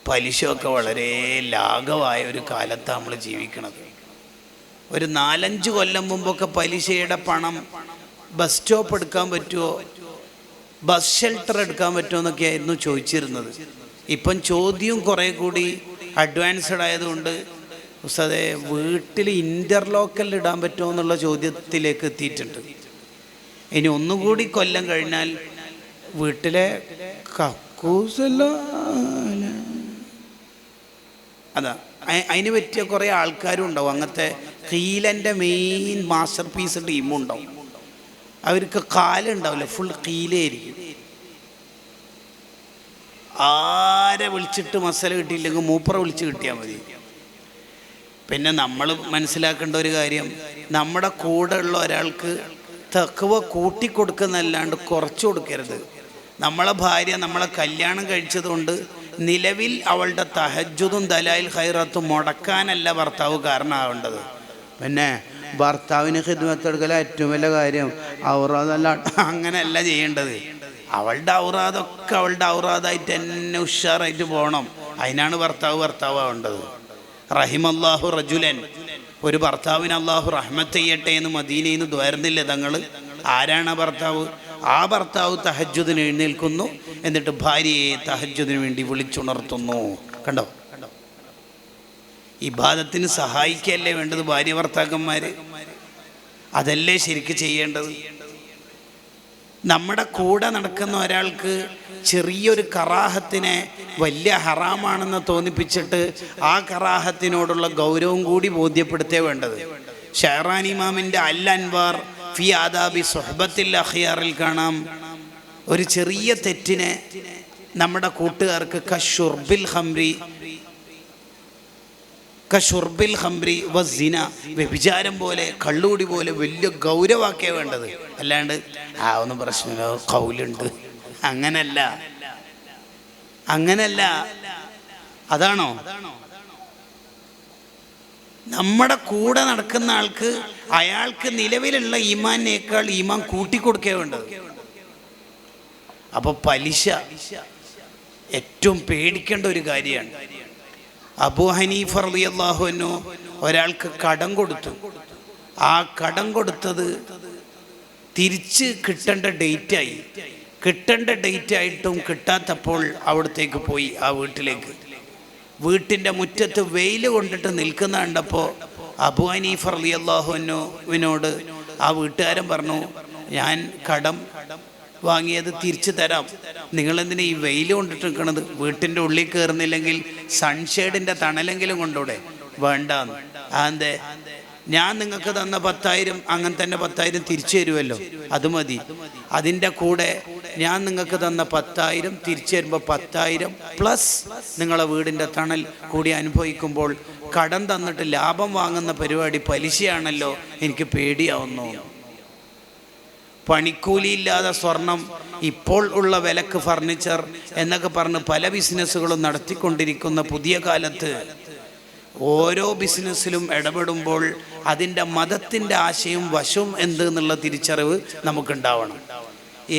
പലിശയൊക്കെ വളരെ ലാഘവമായ ഒരു കാലത്താണ് നമ്മൾ ജീവിക്കുന്നത്. ഒരു 4-5 കൊല്ലം മുമ്പൊക്കെ പലിശയുടെ പണം ബസ് സ്റ്റോപ്പ് എടുക്കാൻ പറ്റുമോ, ബസ് ഷെൽട്ടർ എടുക്കാൻ പറ്റുമോ എന്നൊക്കെ ആയിരുന്നു ചോദിച്ചിരുന്നത്. ഇപ്പം ചോദ്യം കുറേ കൂടി അഡ്വാൻസ്ഡ് ആയതുകൊണ്ട് ഉസ്താദേ വീട്ടിൽ ഇൻ്റർലോക്കൽ ഇടാൻ പറ്റുമോ എന്നുള്ള ചോദ്യത്തിലേക്ക് എത്തിയിട്ടുണ്ട്. ഇനി ഒന്നുകൂടി കൊല്ലം കഴിഞ്ഞാൽ വീട്ടിലെ കക്കൂസല്ലോ, അതാ അതിന് പറ്റിയ കുറേ ആൾക്കാരും ഉണ്ടാവും. അങ്ങനത്തെ കീലൻ്റെ മെയിൻ മാസ്റ്റർ പീസ് ടീമും ഉണ്ടാവും. അവർക്ക് കാലുണ്ടാവില്ല, ഫുൾ കീലായിരിക്കും. ആരെ വിളിച്ചിട്ട് മസാല കിട്ടിയില്ലെങ്കിൽ മൂപ്പറെ വിളിച്ച് കിട്ടിയാൽ മതി. പിന്നെ നമ്മൾ മനസ്സിലാക്കേണ്ട ഒരു കാര്യം, നമ്മുടെ കൂടെ ഉള്ള ഒരാൾക്ക് തഖ്വ കൂട്ടിക്കൊടുക്കുന്നല്ലാണ്ട് കുറച്ചു കൊടുക്കരുത്. നമ്മളെ ഭാര്യ നമ്മളെ കല്യാണം കഴിച്ചതുകൊണ്ട് നിലവിൽ അവളുടെ തഹജ്ജുദും ദലായിൽ ഖൈറാത്തും മുടക്കാനല്ല ഭർത്താവ് കാരണമാവേണ്ടത്. പിന്നെ ഭർത്താവിന് ഖിദ്മത്ത് എടുക്കല ഏറ്റവും വലിയ കാര്യം, ഔറാദല്ല, അങ്ങനെയല്ല ചെയ്യേണ്ടത്. അവളുടെ ഔറാദൊക്കെ അവളുടെ ഔറാദായിട്ട് തന്നെ ഉഷാറായിട്ട് പോകണം. അതിനാണ് ഭർത്താവാവേണ്ടത്. റഹിമല്ലാഹു റജുലൻ, ഒരു ഭർത്താവിന് അള്ളാഹു റഹ്മത്ത് ചെയ്യട്ടെ എന്ന് മദീനയിൽ നിന്ന് ദ്വാരുന്നില്ലേ തങ്ങൾ. ആരാണ് ഭർത്താവ്? ആ ഭർത്താവ് തഹജ്ജുദിന് എഴുന്നേൽക്കുന്നു, എന്നിട്ട് ഭാര്യയെ തഹജ്ജുദിന് വേണ്ടി വിളിച്ചുണർത്തുന്നു. കണ്ടോ? ഇബാദത്തിന് സഹായിക്കല്ലേ വേണ്ടത് ഭാര്യ ഭർത്താക്കന്മാര്. അതല്ലേ ശരിക്ക് ചെയ്യേണ്ടത്. നമ്മുടെ കൂടെ നടക്കുന്ന ഒരാൾക്ക് ചെറിയൊരു കറാഹത്തിനെ വലിയ ഹറാമാണെന്ന് തോന്നിപ്പിച്ചിട്ട് ആ കറാഹത്തിനോടുള്ള ഗൗരവം കൂടി ബോധ്യപ്പെടുത്തേ വേണ്ടത്. ഷഹറാനി ഇമാമിൻ്റെ അൽ അൻവാർ ഫി ആദാബി സുഹ്ബത്തിൽ അഖിയാറിൽ കാണാം, ഒരു ചെറിയ തെറ്റിനെ നമ്മുടെ കൂട്ടുകാർക്ക് കഷുർബിൽ ഖംറി വസിന, വ്യഭിചാരം പോലെ കള്ളുകൂടി പോലെ വലിയ ഗൗരവാക്കിയേ വേണ്ടത്. അല്ലാണ്ട് ഒന്നും പ്രശ്നമില്ല, കൗലുണ്ട്, അങ്ങനല്ല. അതാണോ? നമ്മുടെ കൂടെ നടക്കുന്ന ആൾക്ക് അയാൾക്ക് നിലവിലുള്ള ഈമാനേക്കാൾ ഈമാൻ കൂട്ടിക്കൊടുക്കേ വേണ്ടത്. അപ്പൊ പലിശ ഏറ്റവും പേടിക്കേണ്ട ഒരു കാര്യമാണ്. അബൂ ഹനീഫ റളിയല്ലാഹു അൻഹു ഒരാൾക്ക് കടം കൊടുത്തു. ആ കടം കൊടുത്തത് തിരിച്ച് കിട്ടേണ്ട ഡേറ്റ് ആയിട്ടും കിട്ടാത്തപ്പോൾ അവിടത്തേക്ക് പോയി. ആ വീട്ടിൻ്റെ മുറ്റത്ത് വെയിൽ കൊണ്ടിട്ട് നിൽക്കുന്ന കണ്ടപ്പോൾ അബൂ ഹനീഫ റളിയല്ലാഹു അൻഹുവിനോട് ആ വീട്ടുകാരൻ പറഞ്ഞു, ഞാൻ കടം വാങ്ങിയത് തിരിച്ചു തരാം, നിങ്ങളെന്തിനാ ഈ വെയിൽ കൊണ്ടിട്ട് നിൽക്കണത്? വീട്ടിൻ്റെ ഉള്ളിൽ കയറുന്നില്ലെങ്കിൽ സൺഷെയ്ഡിൻ്റെ തണലെങ്കിലും കൊണ്ടൂടെ? വേണ്ടാന്ന്. അതെന്തേ? ഞാൻ നിങ്ങൾക്ക് തന്ന 10,000 അങ്ങനെ തന്നെ 10,000 തിരിച്ചു തരുമല്ലോ, അത് മതി. അതിൻ്റെ കൂടെ ഞാൻ നിങ്ങൾക്ക് തന്ന 10,000 തിരിച്ചു തരുമ്പോൾ 10,000 പ്ലസ് നിങ്ങളെ വീടിൻ്റെ തണൽ കൂടി അനുഭവിക്കുമ്പോൾ കടം തന്നിട്ട് ലാഭം വാങ്ങുന്ന പരിപാടി പലിശയാണല്ലോ, എനിക്ക് പേടിയാവുന്നു. പണിക്കൂലിയില്ലാതെ സ്വർണം, ഇപ്പോൾ ഉള്ള വിലക്ക് ഫർണിച്ചർ എന്നൊക്കെ പറഞ്ഞ് പല ബിസിനസ്സുകളും നടത്തിക്കൊണ്ടിരിക്കുന്ന പുതിയ കാലത്ത് ഓരോ ബിസിനസ്സിലും ഇടപെടുമ്പോൾ അതിൻ്റെ മതത്തിൻ്റെ ആശയം വശവും എന്ത് എന്നുള്ള തിരിച്ചറിവ് നമുക്കുണ്ടാവണം.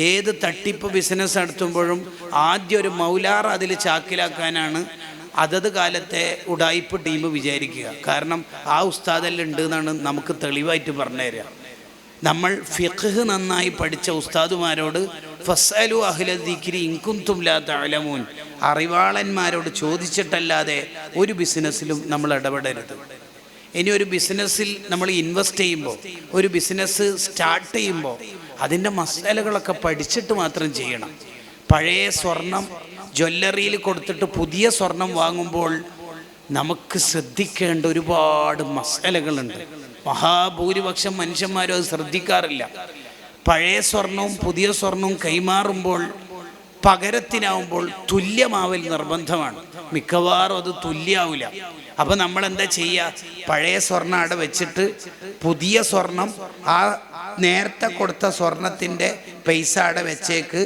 ഏത് തട്ടിപ്പ് ബിസിനസ് നടത്തുമ്പോഴും ആദ്യം ഒരു മൗലാർ അതിൽ ചാക്കിലാക്കാനാണ് അതത് കാലത്തെ ഉഡായിപ്പ് ടീം വിചാരിക്കുക. കാരണം ആ ഉസ്താദെല്ലാം ഉണ്ട് എന്നാണ് നമുക്ക് തെളിവായിട്ട് പറഞ്ഞു തരിക. നമ്മൾ ഫിഖ് നന്നായി പഠിച്ച ഉസ്താദുമാരോട് ഫസ്അലു അഹ്ല ദിക്രി ഇൻ കുൻതും ലാ തഅലമൂൻ, അറിവാളന്മാരോട് ചോദിച്ചിട്ടല്ലാതെ ഒരു ബിസിനസ്സിലും നമ്മൾ ഇടപെടരുത്. ഇനി ഒരു ബിസിനസ്സിൽ നമ്മൾ ഇൻവെസ്റ്റ് ചെയ്യുമ്പോൾ, ഒരു ബിസിനസ് സ്റ്റാർട്ട് ചെയ്യുമ്പോൾ അതിൻ്റെ മസാലകളൊക്കെ പഠിച്ചിട്ട് മാത്രം ചെയ്യണം. പഴയ സ്വർണം ജ്വല്ലറിയിൽ കൊടുത്തിട്ട് പുതിയ സ്വർണം വാങ്ങുമ്പോൾ നമുക്ക് ശ്രദ്ധിക്കേണ്ട ഒരുപാട് മസാലകളുണ്ട്. മഹാഭൂരിപക്ഷം മനുഷ്യന്മാരും അത് ശ്രദ്ധിക്കാറില്ല. പഴയ സ്വർണവും പുതിയ സ്വർണവും കൈമാറുമ്പോൾ പകരത്തിനാവുമ്പോൾ തുല്യമാവൽ നിർബന്ധമാണ്. മിക്കവാറും അത് തുല്യാവില്ല. അപ്പം നമ്മൾ എന്താ ചെയ്യുക? പഴയ സ്വർണ്ണം അവിടെ വെച്ചിട്ട് പുതിയ സ്വർണം ആ നേരത്തെ കൊടുത്ത സ്വർണത്തിൻ്റെ പൈസ അവിടെ വെച്ചേക്ക്,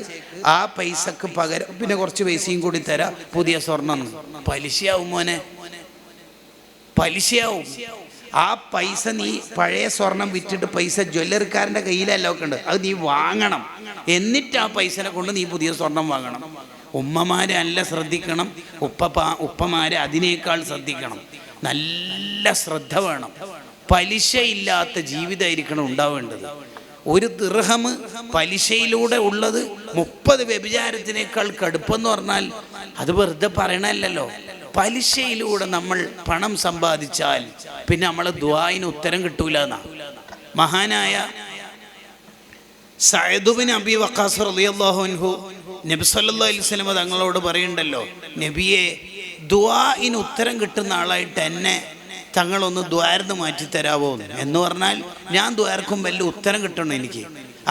ആ പൈസക്ക് പകരം പിന്നെ കുറച്ച് പൈസയും കൂടി തരാം പുതിയ സ്വർണം. പലിശയാവും മോനെ, പലിശയാവും. ആ പൈസ നീ പഴയ സ്വർണം വിറ്റിട്ട് പൈസ ജ്വല്ലറിക്കാരൻ്റെ കയ്യിലല്ല വെക്കണ്ട്, അത് നീ വാങ്ങണം. എന്നിട്ട് ആ പൈസനെ കൊണ്ട് നീ പുതിയ സ്വർണം വാങ്ങണം. ഉമ്മമാരെ അല്ല ശ്രദ്ധിക്കണം, ഉപ്പമാരെ അതിനേക്കാൾ ശ്രദ്ധിക്കണം. നല്ല ശ്രദ്ധ വേണം. പലിശയില്ലാത്ത ജീവിതമായിരിക്കണം ഉണ്ടാവേണ്ടത്. ഒരു ദിർഹം പലിശയിലൂടെ ഉള്ളത് 30 വ്യഭിചാരത്തിനേക്കാൾ കടുപ്പെന്ന് പറഞ്ഞാൽ അത് വെറുതെ പറയണല്ലോ. പലിശയിലൂടെ നമ്മൾ പണം സമ്പാദിച്ചാൽ പിന്നെ നമ്മളെ ദുആഇന് ഉത്തരം കിട്ടൂല എന്നാ. മഹാനായ സഅദ് ബിൻ അബി വഖാസ് റളിയല്ലാഹു അൻഹു നബി സല്ലല്ലാഹു അലൈഹി വസല്ലം തങ്ങളോട് പറയുന്നുണ്ടല്ലോ, നബിയെ, ദുആഇന് ഉത്തരം കിട്ടുന്ന ആളായിട്ട് എന്നെ തങ്ങളൊന്ന് ദ്വാരന്ന് മാറ്റി തരാവോ എന്ന് പറഞ്ഞാൽ, ഞാൻ ദ്വാരക്കും വലിയ ഉത്തരം കിട്ടണം എനിക്ക്,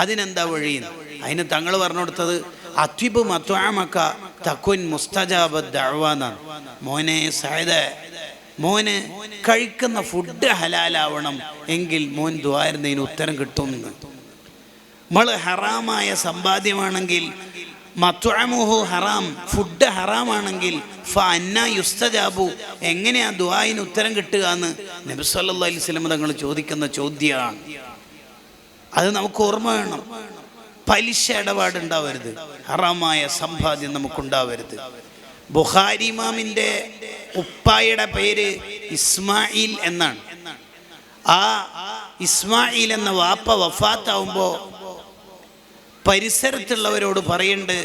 അതിനെന്താ വഴിയെന്ന്. അതിന് തങ്ങൾ പറഞ്ഞു കൊടുത്തത് അത്വിബ് മത്വാമക്ക തക്കുൻ മുസ്തജാബ ദഅവാന്നാണ്. മോനെ സഅദ്, മോന് കഴിക്കുന്ന ഫുഡ് ഹലാലാവണം എങ്കിൽ മോൻ ദ്വാരുന്നതിന് ഉത്തരം കിട്ടുമെന്ന്. നമ്മൾ ഹറാമായ സമ്പാദ്യമാണെങ്കിൽ, മത്വഅമുഹു ഹറാം, ഫുഡ് ഹറാമാണെങ്കിൽ ഫഅന്ന യുസ്തജാബു, എങ്ങനെയാ ദുആഇന് ഉത്തരം കിട്ടുക എന്ന് നബി സല്ലല്ലാഹു അലൈഹി വസല്ലം തങ്ങൾ ചോദിക്കുന്ന ചോദ്യമാണ്. അത് നമുക്ക് ഓർമ്മ വേണം. പലിശ ഇടപാടുണ്ടാവരുത്, ഹറാമായ സമ്പാദ്യം നമുക്കുണ്ടാവരുത്. ബുഖാരി ഇമാമിൻ്റെ ഉപ്പായുടെ പേര് ഇസ്മായിൽ എന്നാണ്. ആ ഇസ്മായിൽ എന്ന വാപ്പ വഫാത്താവുമ്പോൾ പരിസരത്തുള്ളവരോട് പറയുന്നുണ്ട്,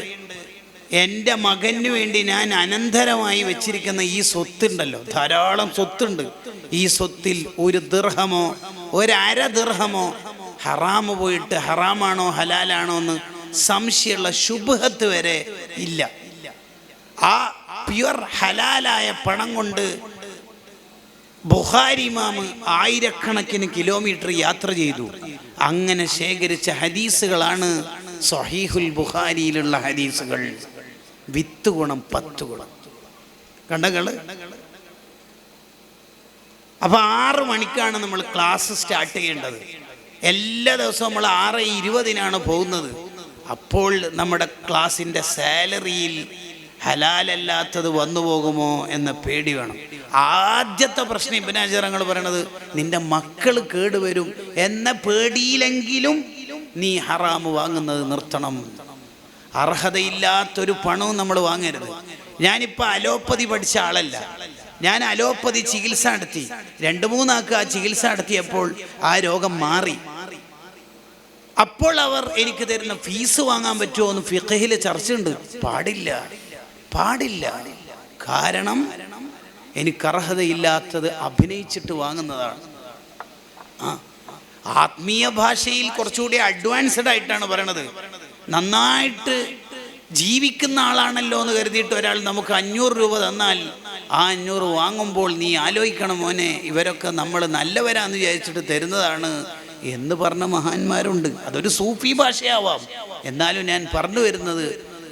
എൻ്റെ മകന് വേണ്ടി ഞാൻ അനന്തരമായി വെച്ചിരിക്കുന്ന ഈ സ്വത്തുണ്ടല്ലോ, ധാരാളം സ്വത്തുണ്ട്, ഈ സ്വത്തിൽ ഒരു ദിർഹമോ ഒരര ദിർഹമോ ഹറാമ് പോയിട്ട് ഹറാമാണോ ഹലാലാണോ എന്ന് സംശയമുള്ള ശുബ്ഹത്ത് വരെ ഇല്ല. ആ പ്യുവർ ഹലാലായ പണം കൊണ്ട് ബുഖാരി ഇമാമ് ആയിരക്കണക്കിന് കിലോമീറ്റർ യാത്ര ചെയ്തു. അങ്ങനെ ശേഖരിച്ച ഹദീസുകളാണ് സ്വഹീഹുൽ ബുഖാരിയിലുള്ള ഹദീസുകൾ. 10 ഗുണം 10 ഗുണം കണ്ടകള്. അപ്പൊ 6 മണിക്കാണ് നമ്മൾ ക്ലാസ് സ്റ്റാർട്ട് ചെയ്യേണ്ടത്. എല്ലാ ദിവസവും നമ്മൾ 6:20 പോകുന്നത്. അപ്പോൾ നമ്മുടെ ക്ലാസിൻ്റെ സാലറിയിൽ ഹലാലല്ലാത്തത് വന്നു പോകുമോ എന്ന പേടി വേണം. ആദ്യത്തെ പ്രശ്നം ഇബ്നു ഹജർ തങ്ങൾ പറയണത്, നിന്റെ മക്കൾ കേടുവരും എന്ന പേടിയിലെങ്കിലും നീ ഹറാമ് വാങ്ങുന്നത് നിർത്തണം. അർഹതയില്ലാത്തൊരു പണവും നമ്മൾ വാങ്ങരുത്. ഞാനിപ്പോൾ അലോപ്പതി പഠിച്ച ആളല്ല, ഞാൻ അലോപ്പതി ചികിത്സ നടത്തി, 2-3 ആൾക്ക് ആ ചികിത്സ നടത്തിയപ്പോൾ ആ രോഗം മാറി. അപ്പോൾ അവർ എനിക്ക് തരുന്ന ഫീസ് വാങ്ങാൻ പറ്റുമോ എന്ന് ഫിഖഹിൽ ചർച്ചയുണ്ട്. പാടില്ല. കാരണം എനിക്ക് അർഹതയില്ലാത്തത് അഭിനയിച്ചിട്ട് വാങ്ങുന്നതാണ്. ആത്മീയ ഭാഷയിൽ കുറച്ചുകൂടി അഡ്വാൻസ്ഡ് ആയിട്ടാണ് പറയണത്. നന്നായിട്ട് ജീവിക്കുന്ന ആളാണല്ലോ എന്ന് കരുതിയിട്ട് ഒരാൾ നമുക്ക് 500 രൂപ തന്നാൽ ആ 500 വാങ്ങുമ്പോൾ നീ ആലോചിക്കണം മോനെ, ഇവരൊക്കെ നമ്മൾ നല്ലവരാന്ന് വിചാരിച്ചിട്ട് തരുന്നതാണ് എന്ന് പറഞ്ഞ മഹാന്മാരുണ്ട്. അതൊരു സൂഫി ഭാഷയാവാം. എന്നാലും ഞാൻ പറഞ്ഞു വരുന്നത്,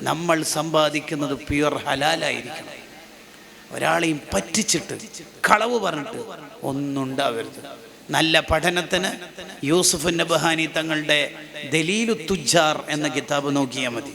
നമ്മൾ സമ്പാദിക്കുന്നത് പ്യുവർ ഹലാലായിരിക്കണം. ഒരാളെയും പറ്റിച്ചിട്ട് കളവ് പറഞ്ഞിട്ട് ഒന്നും ഉണ്ടാവരുത്. നല്ല പഠനത്തിന് യൂസുഫ് നബഹാനി തങ്ങളുടെ ദലീലു തുജാർ എന്ന കിതാബ് നോക്കിയാൽ മതി.